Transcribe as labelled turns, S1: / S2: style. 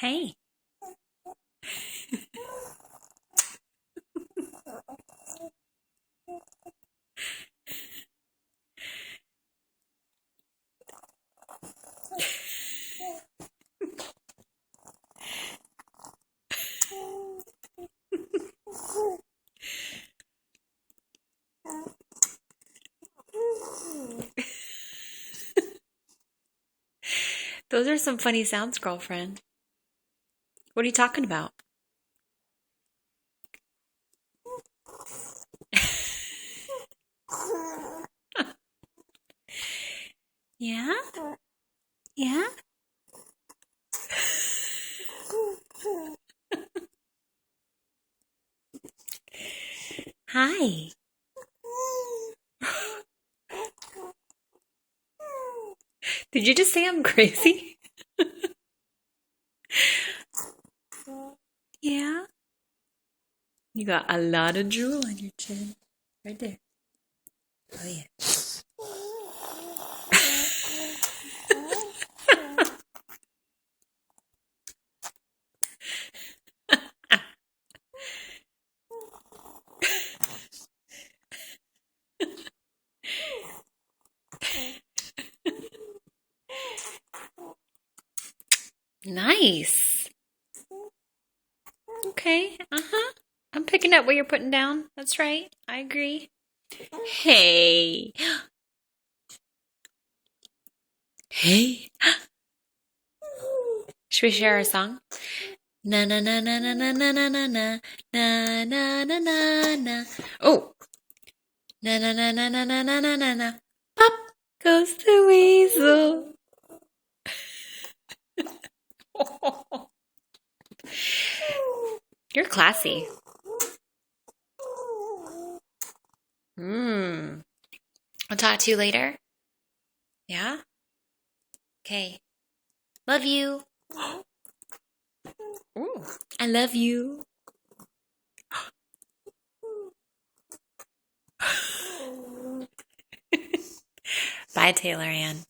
S1: Hey. Those are some funny sounds, girlfriend. What are you talking about? Yeah? Yeah? Hi. Did you just say I'm crazy? Yeah? You got a lot of drool on your chin. Right there. Oh, yeah. Nice. Okay. Uh-huh. I'm picking up what you're putting down. That's right. I agree. Hey. Hey. Should we share a song? Na na na na na na na na na na na na na na na. Oh. Na na na na na na na na na na. Pop goes the weasel. You're classy. I'll talk to you later. Yeah? Okay. Love you. Ooh, I love you. Bye, Taylor Ann.